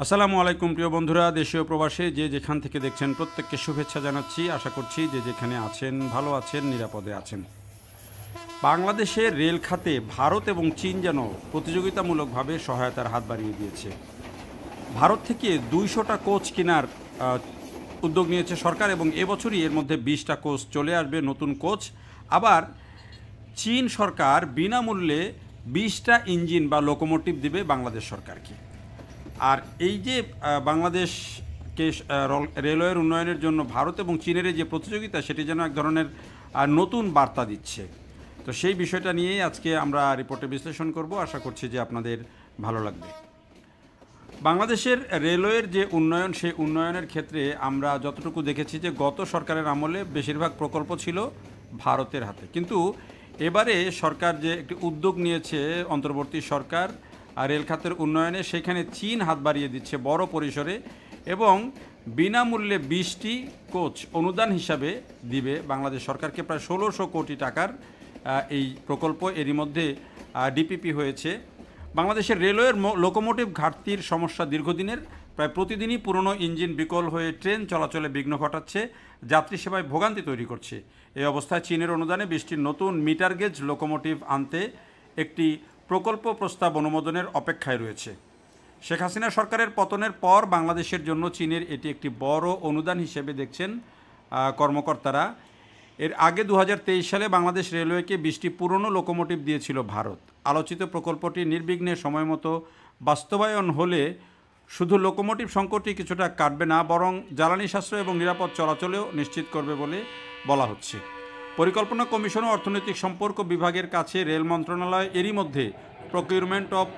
আসসালামু আলাইকুম প্রিয় বন্ধুরা, দেশীয় প্রবাসে যে যেখান থেকে দেখছেন প্রত্যেককে শুভেচ্ছা জানাচ্ছি। আশা করছি যে যেখানে আছেন ভালো আছেন, নিরাপদে আছেন। বাংলাদেশের রেল খাতে ভারত এবং চীন যেন প্রতিযোগিতামূলকভাবে সহায়তার হাত বাড়িয়ে দিয়েছে। ভারত থেকে 200টা কোচ কেনার উদ্যোগ নিয়েছে সরকার এবং এবছরই এর মধ্যে 20টা কোচ চলে আসবে, নতুন কোচ। আবার চীন সরকার বিনামূল্যে 20টা ইঞ্জিন বা লোকোমোটিভ দিবে বাংলাদেশ সরকারকে। আর এই যে বাংলাদেশকে রেলওয়ের উন্নয়নের জন্য ভারত এবং চীনের যে প্রতিযোগিতা, সেটি যেন এক ধরনের নতুন বার্তা দিচ্ছে। তো সেই বিষয়টা নিয়েই আজকে আমরা রিপোর্টে বিশ্লেষণ করব। আশা করছি যে আপনাদের ভালো লাগবে। বাংলাদেশের রেলওয়ের যে উন্নয়ন, সেই উন্নয়নের ক্ষেত্রে আমরা যতটুকু দেখেছি যে গত সরকারের আমলে বেশিরভাগ প্রকল্প ছিল ভারতের হাতে, কিন্তু এবারে সরকার যে একটি উদ্যোগ নিয়েছে, অন্তর্বর্তী সরকার রেল খাতের উন্নয়নে, সেখানে চীন হাত বাড়িয়ে দিচ্ছে বড় পরিসরে এবং বিনামূল্যে 20টি কোচ অনুদান হিসাবে দিবে বাংলাদেশ সরকারকে। প্রায় 1600 কোটি টাকার এই প্রকল্প এরই মধ্যে ডিপিপি হয়েছে। বাংলাদেশের রেলওয়ের লোকোমোটিভ ঘাটতির সমস্যা দীর্ঘদিনের। প্রায় প্রতিদিনই পুরনো ইঞ্জিন বিকল হয়ে ট্রেন চলাচলে বিঘ্ন ঘটাচ্ছে, যাত্রী সেবায় ভোগান্তি তৈরি করছে। এই অবস্থায় চীনের অনুদানে 20টি নতুন মিটার গেজ লোকোমোটিভ আনতে একটি প্রকল্প প্রস্তাব অনুমোদনের অপেক্ষায় রয়েছে। শেখ হাসিনা সরকারের পতনের পর বাংলাদেশের জন্য চীনের এটি একটি বড় অনুদান হিসেবে দেখছেন কর্মকর্তারা। এর আগে 2023 সালে বাংলাদেশ রেলওয়েকে 20টি পুরনো লোকোমোটিভ দিয়েছিল ভারত। আলোচিত প্রকল্পটি নির্বিঘ্নে সময়মতো বাস্তবায়ন হলে শুধু লোকোমোটিভ সংকটই কিছুটা কাটবে না, বরং জ্বালানি সাশ্রয় এবং নিরাপদ চলাচলেও নিশ্চিত করবে বলে বলা হচ্ছে। পরিকল্পনা কমিশন ও অর্থনৈতিক সম্পর্ক বিভাগের কাছে রেল মন্ত্রণালয় এরই মধ্যে procurement of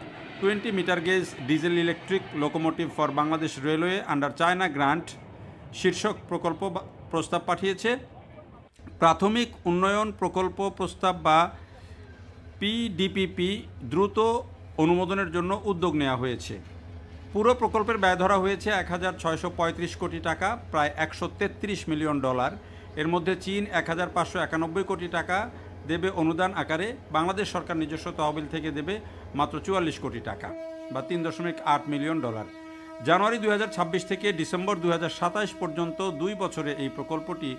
20 metre gauge diesel electric locomotive for Bangladesh railway under China grant শীর্ষক প্রকল্প প্রস্তাব পাঠিয়েছে। প্রাথমিক উন্নয়ন প্রকল্প প্রস্তাব বা পিডিপিপি দ্রুত অনুমোদনের জন্য উদ্যোগ নেওয়া হয়েছে। পুরো প্রকল্পের ব্যয় ধরা হয়েছে 1635 কোটি টাকা, প্রায় $133 মিলিয়ন। এর মধ্যে চীন 1591 কোটি টাকা দেবে অনুদান আকারে। বাংলাদেশ সরকার নিজস্ব তহবিল থেকে দেবে মাত্র 44 কোটি টাকা বা $3.8 মিলিয়ন। জানুয়ারি 2026 থেকে ডিসেম্বর 2027 পর্যন্ত 2 বছরে এই প্রকল্পটি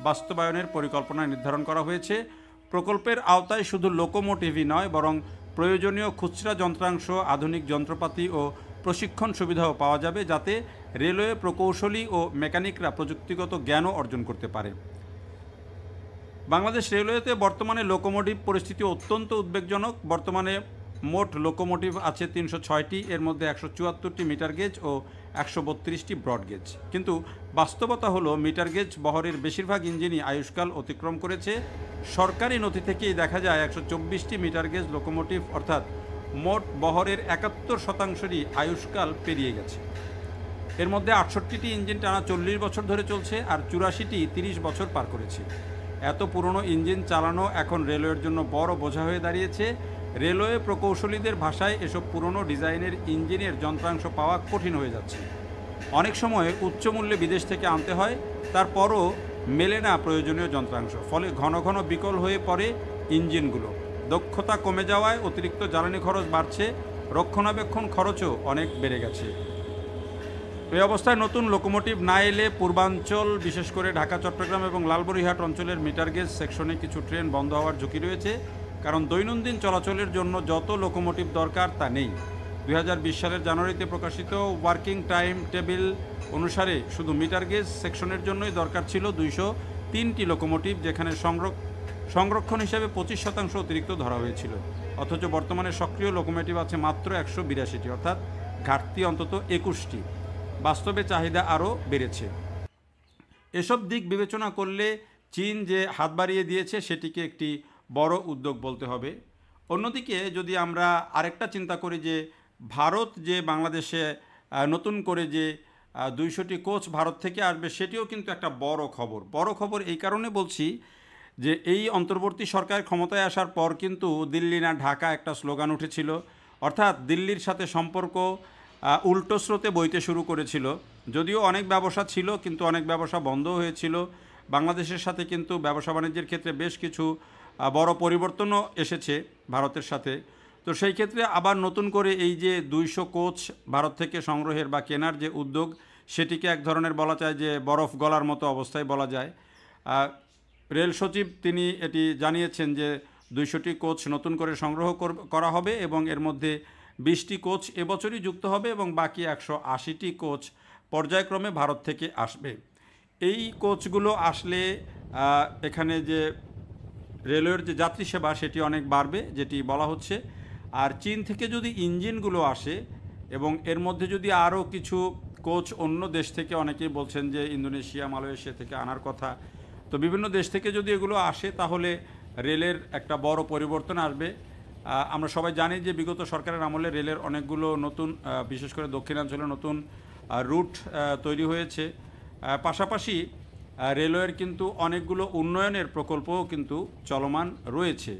বাস্তবায়নের পরিকল্পনা নির্ধারণ করা হয়েছে। প্রকল্পের আওতায় শুধু লোকোমোটিভই নয়, বরং প্রয়োজনীয় খুচরা যন্ত্রাংশ, আধুনিক যন্ত্রপাতি ও প্রশিক্ষণ সুবিধাও পাওয়া যাবে, যাতে রেলওয়ে প্রকৌশলী ও মেকানিকরা প্রযুক্তিগত জ্ঞানও অর্জন করতে পারে। বাংলাদেশ রেলওয়েতে বর্তমানে লোকোমোটিভ পরিস্থিতি অত্যন্ত উদ্বেগজনক। বর্তমানে মোট লোকোমোটিভ আছে 306টি, এর মধ্যে 174টি মিটার গেজ ও 132টি ব্রড গেজ। কিন্তু বাস্তবতা হলো মিটার গেজ বহরের বেশিরভাগ ইঞ্জিনই আয়ুষ্কাল অতিক্রম করেছে। সরকারি নথি থেকেই দেখা যায় 124টি মিটার গেজ লোকোমোটিভ অর্থাৎ মোট বহরের 71%রই আয়ুষ্কাল পেরিয়ে গেছে। এর মধ্যে 68টি ইঞ্জিন টানা 40 বছর ধরে চলছে আর 84টি 30 বছর পার করেছে। এত পুরনো ইঞ্জিন চালানো এখন রেলওয়ের জন্য বড় বোঝা হয়ে দাঁড়িয়েছে। রেলওয়ে প্রকৌশলীদের ভাষায় এসব পুরনো ডিজাইনের ইঞ্জিনের যন্ত্রাংশ পাওয়া কঠিন হয়ে যাচ্ছে। অনেক সময় উচ্চ মূল্যে বিদেশ থেকে আনতে হয়, তারপরও মেলে না প্রয়োজনীয় যন্ত্রাংশ। ফলে ঘন ঘন বিকল হয়ে পড়ে ইঞ্জিনগুলো। দক্ষতা কমে যাওয়ায় অতিরিক্ত জ্বালানি খরচ বাড়ছে, রক্ষণাবেক্ষণ খরচও অনেক বেড়ে গেছে। এই অবস্থায় নতুন লোকোমোটিভ না এলে পূর্বাঞ্চল, বিশেষ করে ঢাকা, চট্টগ্রাম এবং লালমনিরহাট অঞ্চলের মিটার গেজ সেকশনে কিছু ট্রেন বন্ধ হওয়ার ঝুঁকি রয়েছে, কারণ দৈনন্দিন চলাচলের জন্য যত লোকোমোটিভ দরকার তা নেই। 2020 সালের জানুয়ারিতে প্রকাশিত ওয়ার্কিং টাইম টেবিল অনুসারে শুধু মিটার গেজ সেকশনের জন্যই দরকার ছিল 203টি লোকোমোটিভ, যেখানে সংরক্ষণ হিসেবে 25% অতিরিক্ত ধরা হয়েছিল। অথচ বর্তমানে সক্রিয় লোকোমোটিভ আছে মাত্র 182টি, অর্থাৎ ঘাটতি অন্তত 21টি। বাস্তবে চাহিদা আরও বেড়েছে। এসব দিক বিবেচনা করলে চীন যে হাত বাড়িয়ে দিয়েছে সেটিকে একটি বড় উদ্যোগ বলতে হবে। অন্যদিকে যদি আমরা আরেকটা চিন্তা করি যে ভারত যে বাংলাদেশে নতুন করে যে 200টি কোচ ভারত থেকে আসবে, সেটিও কিন্তু একটা বড় খবর। বড় খবর এই কারণে বলছি যে এই অন্তর্বর্তী সরকার ক্ষমতায় আসার পর কিন্তু দিল্লি না ঢাকা একটা স্লোগান উঠেছিল, অর্থাৎ দিল্লির সাথে সম্পর্ক উল্টো স্রোতে বইতে শুরু করেছিল। যদিও অনেক ব্যবসা ছিল, কিন্তু অনেক ব্যবসা বন্ধ হয়েছিল। বাংলাদেশের সাথে কিন্তু ব্যবসা বাণিজ্যের ক্ষেত্রে বেশ কিছু বড় পরিবর্তনও এসেছে ভারতের সাথে। তো সেই ক্ষেত্রে আবার নতুন করে এই যে 200 কোচ ভারত থেকে সংগ্রহের বা কেনার যে উদ্যোগ, সেটিকে এক ধরনের বলা যায় যে বরফ গলার মতো অবস্থায় বলা যায়। রেল সচিব তিনি এটি জানিয়েছেন যে 200টি কোচ নতুন করে সংগ্রহ করা হবে এবং এর মধ্যে 20টি কোচ এবছরই যুক্ত হবে এবং বাকি 180টি কোচ পর্যায়ক্রমে ভারত থেকে আসবে। এই কোচগুলো আসলে এখানে যে রেলওয়ের যে যাত্রী সেবা সেটি অনেক বাড়বে, যেটি বলা হচ্ছে। আর চীন থেকে যদি ইঞ্জিনগুলো আসে এবং এর মধ্যে যদি আরও কিছু কোচ অন্য দেশ থেকে, অনেকেই বলছেন যে ইন্দোনেশিয়া মালয়েশিয়া থেকে আনার কথা, তো বিভিন্ন দেশ থেকে যদি এগুলো আসে তাহলে রেলের একটা বড় পরিবর্তন আসবে। আমরা সবাই জানি যে বিগত সরকারের আমলে রেলের অনেকগুলো নতুন, বিশেষ করে দক্ষিণাঞ্চলে নতুন রুট তৈরি হয়েছে। পাশাপাশি রেলওয়ের কিন্তু অনেকগুলো উন্নয়নের প্রকল্পও কিন্তু চলমান রয়েছে।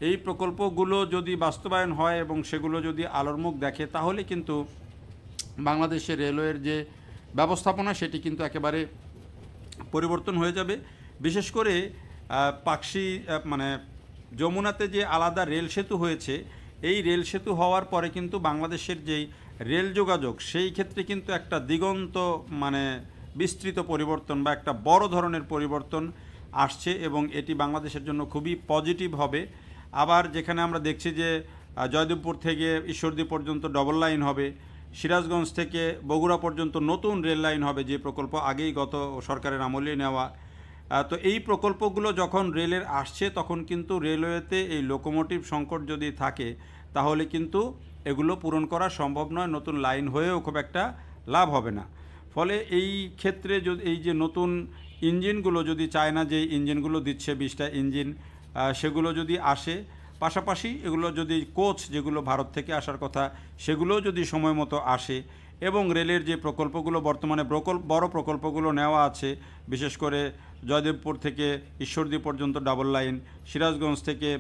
এই প্রকল্পগুলো যদি বাস্তবায়ন হয় এবং সেগুলো যদি আলোর মুখ দেখে তাহলে কিন্তু বাংলাদেশের রেলওয়ের যে ব্যবস্থাপনা সেটি কিন্তু একেবারে পরিবর্তন হয়ে যাবে। বিশেষ করে পাকশি মানে যমুনাতে যে আলাদা রেল সেতু হয়েছে, এই রেল সেতু হওয়ার পরে কিন্তু বাংলাদেশের যেই রেল যোগাযোগ সেই ক্ষেত্রে কিন্তু একটা দিগন্ত মানে বিস্তৃত পরিবর্তন বা একটা বড় ধরনের পরিবর্তন আসছে এবং এটি বাংলাদেশের জন্য খুবই পজিটিভ হবে। আবার যেখানে আমরা দেখছি যে জয়দেবপুর থেকে ঈশ্বরদী পর্যন্ত ডবল লাইন হবে, সিরাজগঞ্জ থেকে বগুড়া পর্যন্ত নতুন রেল লাইন হবে, যে প্রকল্প আগেই গত সরকারের আমলেই নেওয়া। তো এই প্রকল্পগুলো যখন রেলের আসছে তখন কিন্তু রেলওয়েতে এই লোকোমোটিভ সংকট যদি থাকে তাহলে কিন্তু এগুলো পূরণ করা সম্ভব নয়, নতুন লাইন হয়েও খুব একটা লাভ হবে না। ফলে এই ক্ষেত্রে যদি এই যে নতুন ইঞ্জিনগুলো যদি চায়না যে ইঞ্জিনগুলো দিচ্ছে 20টা ইঞ্জিন, সেগুলো যদি আসে, পাশাপাশি এগুলো যদি কোচ যেগুলো ভারত থেকে আসার কথা সেগুলো যদি সময় মতো আসে এবং রেলের যে প্রকল্পগুলো বর্তমানে বড় প্রকল্পগুলো নেওয়া আছে, বিশেষ করে জয়দেবপুর থেকে ঈশ্বরদী পর্যন্ত ডাবল লাইন, সিরাজগঞ্জ থেকে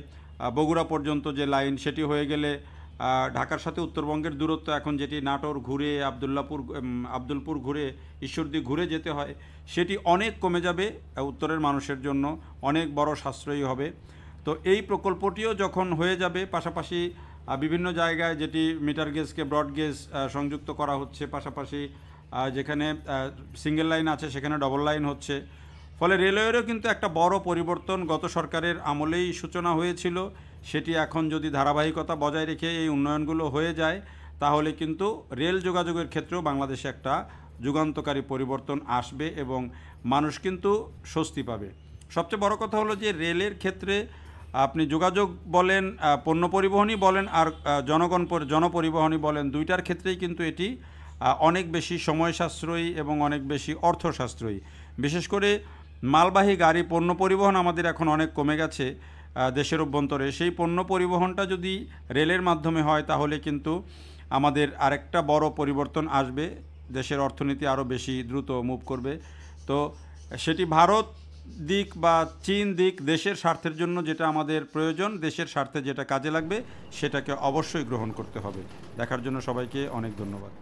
বগুড়া পর্যন্ত যে লাইন সেটি হয়ে গেলে ঢাকার সাথে উত্তরবঙ্গের দূরত্ব এখন যেটি নাটোর ঘুরে আবদুলপুর ঘুরে ঈশ্বরদী ঘুরে যেতে হয় সেটি অনেক কমে যাবে, উত্তরের মানুষের জন্য অনেক বড় সাশ্রয়ী হবে। তো এই প্রকল্পটিও যখন হয়ে যাবে, পাশাপাশি বিভিন্ন জায়গায় যেটি মিটার গেজকে ব্রড গেজ সংযুক্ত করা হচ্ছে, পাশাপাশি যেখানে সিঙ্গেল লাইন আছে সেখানে ডবল লাইন হচ্ছে। ফলে রেলওয়েরও কিন্তু একটা বড় পরিবর্তন গত সরকারের আমলেই সূচনা হয়েছিল, সেটি এখন যদি ধারাবাহিকতা বজায় রেখে এই উন্নয়নগুলো হয়ে যায় তাহলে কিন্তু রেল যোগাযোগের ক্ষেত্রেও বাংলাদেশে একটা যুগান্তকারী পরিবর্তন আসবে এবং মানুষ কিন্তু স্বস্তি পাবে। সবচেয়ে বড় কথা হলো যে রেলের ক্ষেত্রে আপনি যোগাযোগ বলেন, পণ্য পরিবহনই বলেন আর জনপরিবহনই বলেন, দুইটার ক্ষেত্রেই কিন্তু এটি অনেক বেশি সময় সাশ্রয়ী এবং অনেক বেশি অর্থ সাশ্রয়ী। বিশেষ করে মালবাহী গাড়ি পণ্য পরিবহন আমাদের এখন অনেক কমে গেছে দেশের অভ্যন্তরে, সেই পণ্য পরিবহনটা যদি রেলের মাধ্যমে হয় তাহলে কিন্তু আমাদের আরেকটা বড় পরিবর্তন আসবে, দেশের অর্থনীতি আরও বেশি দ্রুত মুভ করবে। তো সেটি ভারত দিক বা চীন দিক, দেশের স্বার্থের জন্য যেটা আমাদের প্রয়োজন, দেশের স্বার্থে যেটা কাজে লাগবে সেটাকে অবশ্যই গ্রহণ করতে হবে। দেখার জন্য সবাইকে অনেক ধন্যবাদ।